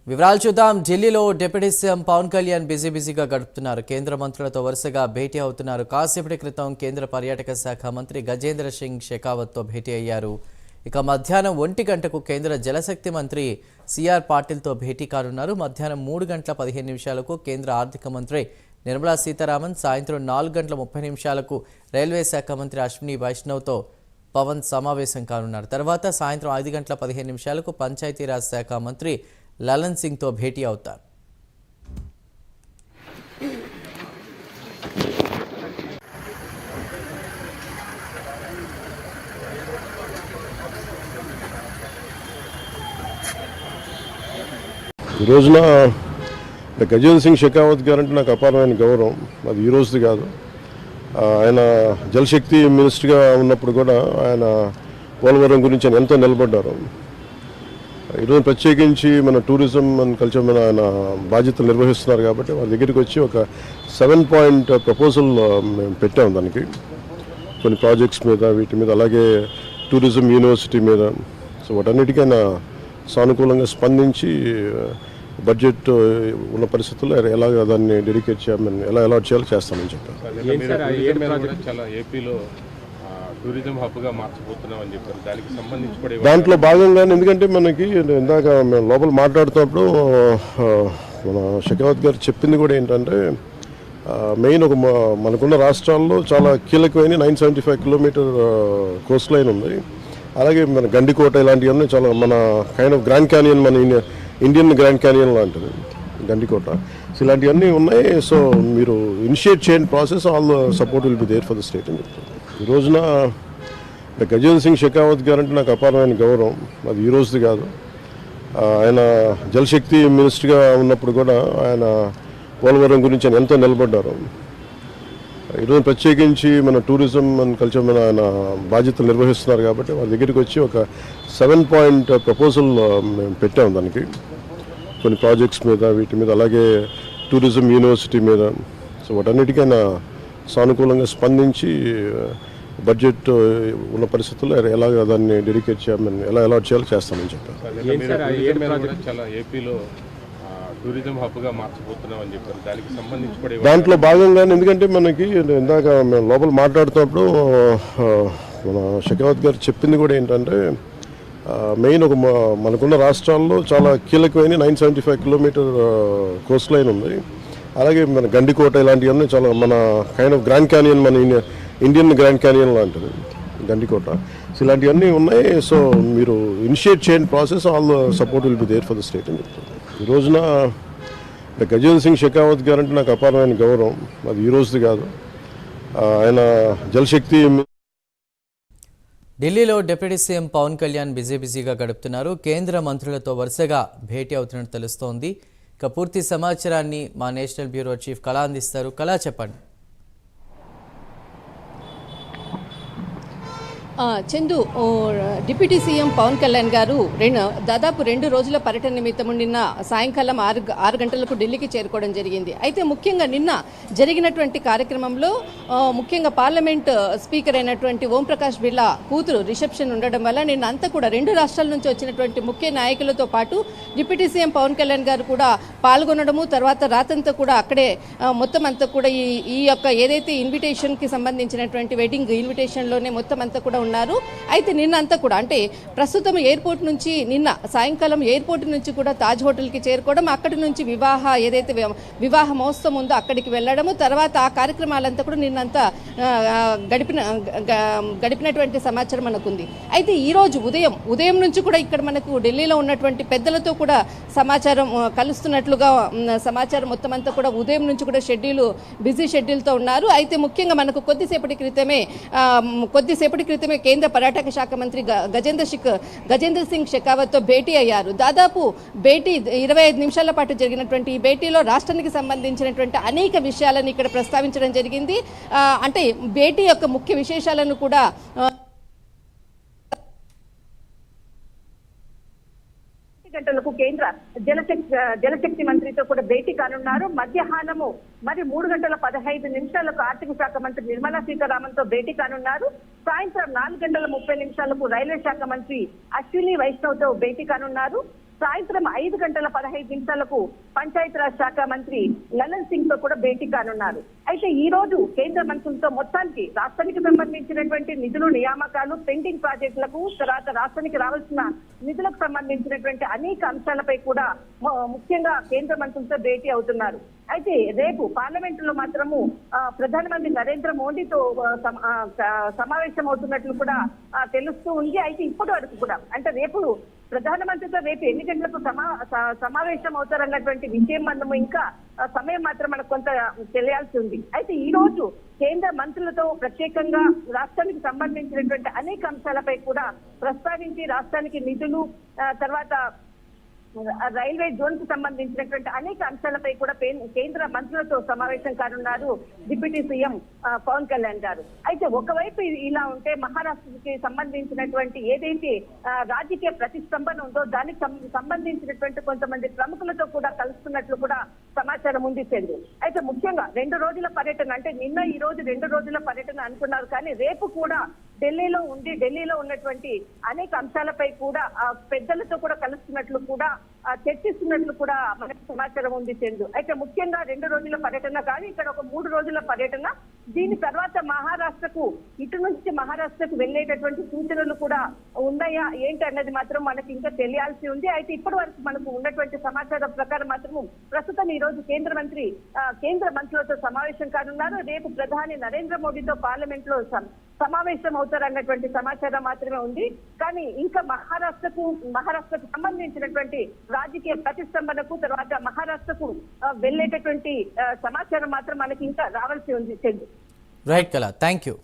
వివరాలు చూద్దాం. ఢిల్లీలో డిప్యూటీ సీఎం పవన్ కళ్యాణ్ బిజీగా గడుపుతున్నారు. కేంద్ర మంత్రులతో వరుసగా భేటీ అవుతున్నారు. కాసేపటి క్రితం కేంద్ర పర్యాటక శాఖ మంత్రి గజేంద్ర సింగ్ షెకావత్తో భేటీ అయ్యారు. ఇక మధ్యాహ్నం 1 గంటకు కేంద్ర జలశక్తి మంత్రి సిఆర్ పాటిల్తో భేటీ కానున్నారు. మధ్యాహ్నం 3 గంటల 15 నిమిషాలకు కేంద్ర ఆర్థిక మంత్రి నిర్మలా సీతారామన్, సాయంత్రం 4 గంటల 30 నిమిషాలకు రైల్వే శాఖ మంత్రి అశ్విని వైష్ణవ్తో పవన్ సమావేశం కానున్నారు. తర్వాత సాయంత్రం 5 గంటల 15 నిమిషాలకు పంచాయతీరాజ్ శాఖ మంత్రి లలన్ సింగ్తో భేటీ అవుతారు. ఈ రోజున గజేంద్ర సింగ్ షెకావత్ గారు అంటే నాకు అపారమైన గౌరవం. అది ఈ రోజుది కాదు. ఆయన జలశక్తి మినిస్టర్గా ఉన్నప్పుడు కూడా ఆయన పోలవరం గురించి ఆయన ఎంతో నిలబడ్డారు. ఈరోజు ప్రత్యేకించి మన టూరిజం అండ్ కల్చర్ మీద ఆయన బాధ్యతలు నిర్వహిస్తున్నారు కాబట్టి వాళ్ళ దగ్గరికి వచ్చి ఒక 7 పాయింట్ ప్రపోజల్ మేము పెట్టాము. దానికి కొన్ని ప్రాజెక్ట్స్ మీద, వీటి మీద, అలాగే టూరిజం యూనివర్సిటీ మీద. సో వాటన్నిటికైనా సానుకూలంగా స్పందించి బడ్జెట్ ఉన్న పరిస్థితుల్లో ఎలాగ దాన్ని డెడికేట్ చేయమని, ఎలా అలాట్ చేయాలో చేస్తామని చెప్పారు. దాంట్లో భాగంగానే, ఎందుకంటే మనకి ఇందాక మేము లోపల మాట్లాడుతున్నప్పుడు మన షెకావత్ గారు చెప్పింది కూడా ఏంటంటే, మెయిన్ మనకున్న రాష్ట్రాల్లో చాలా కీలకమైన 975 కిలోమీటర్ కోస్ట్ లైన్ ఉంది. అలాగే మన గండికోట ఇలాంటివన్నీ చాలా మన కైండ్ ఆఫ్ గ్రాండ్ క్యానియన్, మన ఇండియన్ గ్రాండ్ క్యానియన్ లాంటిది గండికోట. సో ఇలాంటివన్నీ ఉన్నాయి. సో మీరు ఇనిషియేట్ చేయండి process, all the support will be there for the state అని చెప్తారు. ఈ రోజున గజేంద్ర సింగ్ షెకావత్ గారు అంటే నాకు అపారమైన గౌరవం. అది ఈ రోజుది కాదు. ఆయన జలశక్తి మినిస్టర్గా ఉన్నప్పుడు కూడా ఆయన పోలవరం గురించి ఆయన ఎంతో నిలబడ్డారు. ఈరోజు ప్రత్యేకించి మన టూరిజం అండ్ కల్చర్ మీద ఆయన బాధ్యతలు నిర్వహిస్తున్నారు కాబట్టి వాళ్ళ దగ్గరికి వచ్చి ఒక 7 పాయింట్ ప్రపోజల్ మేము పెట్టాము. దానికి కొన్ని ప్రాజెక్ట్స్ మీద, వీటి మీద, అలాగే టూరిజం యూనివర్సిటీ మీద. సో వాటన్నిటికైనా సానుకూలంగా స్పందించి బడ్జెట్ ఉన్న పరిస్థితుల్లో ఎలాగ దాన్ని డెడికేట్ చేయమని, ఎలా అలాట్ చేయాలో చేస్తామని చెప్పారు. దాంట్లో భాగంగానే, ఎందుకంటే మనకి ఇందాక మేము లోపల మాట్లాడుతున్నప్పుడు మన షెకావత్ గారు చెప్పింది కూడా ఏంటంటే, మెయిన్ మనకున్న రాష్ట్రాల్లో చాలా కీలకమైన 975 కిలోమీటర్ కోస్ట్ లైన్ ఉంది. అలాగే మన గండికోట ఇలాంటివన్నీ చాలా మన కైండ్ ఆఫ్ గ్రాండ్ క్యానియన్, మన ఇండియన్ గ్రాండ్ క్యానియన్ లాంటిది గండికోట. సో ఇలాంటివన్నీ ఉన్నాయి. సో మీరు ఇనిషియేట్ చేయండి process, all the support will be there for the state అని చెప్తారు. ఈ రోజున గజేంద్ర సింగ్ షెకావత్ గారు అంటే నాకు అపారమైన గౌరవం. అది ఈ రోజుది కాదు. ఆయన జలశక్తి. ఢిల్లీలో డిప్యూటీ సీఎం పవన్ కళ్యాణ్ బిజీగా గడుపుతున్నారు. కేంద్ర మంత్రులతో వరుసగా భేటీ అవుతున్నట్టు తెలుస్తోంది. ఇక పూర్తి సమాచారాన్ని మా నేషనల్ బ్యూరో చీఫ్ కళ అందిస్తారు. కళ, చెప్పండి. చందు, డిప్యూటీ సీఎం పవన్ కళ్యాణ్ గారు దాదాపు 2 రోజుల పర్యటన నిమిత్తం నిన్న సాయంకాలం 6 గంటలకు ఢిల్లీకి చేరుకోవడం జరిగింది. అయితే ముఖ్యంగా నిన్న జరిగినటువంటి కార్యక్రమంలో ముఖ్యంగా పార్లమెంట్ స్పీకర్ అయినటువంటి ఓంప్రకాష్ బిర్లా కూతురు రిసెప్షన్ ఉండడం వల్ల నిన్న అంతా కూడా 2 రాష్ట్రాల నుంచి వచ్చినటువంటి ముఖ్య నాయకులతో పాటు డిప్యూటీ సీఎం పవన్ కళ్యాణ్ గారు కూడా పాల్గొనడము, తర్వాత రాతంతా కూడా అక్కడే మొత్తం అంతా కూడా ఈ యొక్క ఏదైతే ఇన్విటేషన్కి సంబంధించినటువంటి వెడ్డింగ్ ఇన్విటేషన్లోనే మొత్తం అంతా కూడా ఉన్నారు. అయితే నిన్నంతా కూడా, అంటే ప్రస్తుతం ఎయిర్పోర్ట్ నుంచి నిన్న సాయంకాలం ఎయిర్పోర్ట్ నుంచి కూడా తాజ్ హోటల్కి చేరుకోవడం, అక్కడి నుంచి ఏదైతే వివాహ మహోత్సవం ఉందో అక్కడికి వెళ్ళడము, తర్వాత ఆ కార్యక్రమాలంతా కూడా నిన్నంతా గడిపినటువంటి సమాచారం మనకుంది. అయితే ఈరోజు ఉదయం నుంచి కూడా ఇక్కడ మనకు ఢిల్లీలో ఉన్నటువంటి పెద్దలతో కూడా సమాచారం కలుస్తున్నట్లుగా సమాచారం మొత్తం అంతా కూడా ఉదయం నుంచి కూడా బిజీ షెడ్యూల్తో ఉన్నారు. అయితే ముఖ్యంగా మనకు కొద్దిసేపటి క్రితమే కేంద్ర పర్యాటక శాఖ మంత్రి గజేంద్ర సింగ్ షెకావత్తో భేటీ అయ్యారు. దాదాపు భేటీ 25 నిమిషాల పాటు జరిగినటువంటి ఈ భేటీలో రాష్ట్రానికి సంబంధించినటువంటి అనేక విషయాలను ఇక్కడ ప్రస్తావించడం జరిగింది. అంటే భేటీ యొక్క ముఖ్య విశేషాలను కూడా గంటలకు కేంద్ర జలశక్తి మంత్రితో కూడా భేటీ కానున్నారు. మధ్యాహ్నము 3 గంటల 15 నిమిషాలకు ఆర్థిక శాఖ మంత్రి నిర్మలా సీతారామన్ తో భేటీ కానున్నారు. సాయంత్రం 4 గంటల 30 నిమిషాలకు రైల్వే శాఖ మంత్రి అశ్విని వైష్ణవ్ తో భేటీ కానున్నారు. సాయంత్రం 5:15 పంచాయతీరాజ్ శాఖ మంత్రి లలన్ సింగ్ తో కూడా భేటీ కానున్నారు. అయితే ఈ రోజు కేంద్ర మంత్రులతో మొత్తానికి రాష్ట్రానికి సంబంధించినటువంటి నిధులు, నియామకాలు, పెండింగ్ ప్రాజెక్టులకు, తర్వాత రాష్ట్రానికి రావాల్సిన నిధులకు సంబంధించినటువంటి అనేక అంశాలపై కూడా ముఖ్యంగా కేంద్ర మంత్రులతో భేటీ అవుతున్నారు. అయితే రేపు పార్లమెంట్ లో మాత్రము ప్రధానమంత్రి నరేంద్ర మోడీతో సమావేశం అవుతున్నట్లు కూడా తెలుస్తూ ఉంది. అయితే ఇప్పటి వరకు కూడా అంటే రేపు ప్రధానమంత్రితో రేపు ఎన్ని గంటలకు సమావేశం అవుతారన్నటువంటి విషయం మనము ఇంకా సమయం మాత్రం మనకు కొంత తెలియాల్సి ఉంది. అయితే ఈ రోజు కేంద్ర మంత్రులతో ప్రత్యేకంగా రాష్ట్రానికి సంబంధించినటువంటి అనేక అంశాలపై కూడా ప్రస్తావించి రాష్ట్రానికి నిధులు, తర్వాత రైల్వే జోన్ కు సంబంధించినటువంటి అనేక అంశాలపై కూడా కేంద్ర మంత్రులతో సమావేశం కానున్నారు డిప్యూటీ సీఎం పవన్ కళ్యాణ్ గారు. అయితే ఒకవైపు ఇలా ఉంటే మహారాష్ట్రకి సంబంధించినటువంటి ఏదైతే రాజకీయ ప్రతిష్టంభన ఉందో దానికి సంబంధించినటువంటి కొంతమంది ప్రముఖులతో కూడా కలుస్తున్నట్లు కూడా సమాచారం ఉంది చెంది. అయితే ముఖ్యంగా 2 రోజుల పర్యటన అంటే నిన్న ఈ రోజు 2 రోజుల పర్యటన అనుకున్నారు, కానీ రేపు కూడా ఢిల్లీలో ఉన్నటువంటి అనేక అంశాలపై కూడా పెద్దలతో కూడా కలుస్తున్నట్లు కూడా చర్చిస్తున్నట్లు కూడా మనకు సమాచారం ఉంది చందు. అయితే ముఖ్యంగా 2 రోజుల పర్యటన కానీ ఇక్కడ ఒక 3 రోజుల పర్యటన. దీని తర్వాత ఇటు నుంచి మహారాష్ట్రకు వెళ్ళేటటువంటి సూచనలు కూడా ఉన్నాయా ఏంటి అన్నది మాత్రం మనకి ఇంకా తెలియాల్సి ఉంది. అయితే ఇప్పటి వరకు మనకు ఉన్నటువంటి సమాచారం ప్రకారం మాత్రము ప్రస్తుతం ఈ రోజు కేంద్ర మంత్రులతో సమావేశం కానున్నారు. రేపు ప్రధాని నరేంద్ర మోడీతో పార్లమెంట్ లో సమావేశం అవుతారన్నటువంటి సమాచారం మాత్రమే ఉంది. కానీ ఇంకా మహారాష్ట్రకు సంబంధించినటువంటి రాజకీయ ప్రతిష్టంభనకు, తర్వాత మహారాష్ట్రకు వెళ్ళేటటువంటి సమాచారం మాత్రం మనకి ఇంకా రావాల్సి ఉంది. రైట్ కళ, థ్యాంక్ యూ.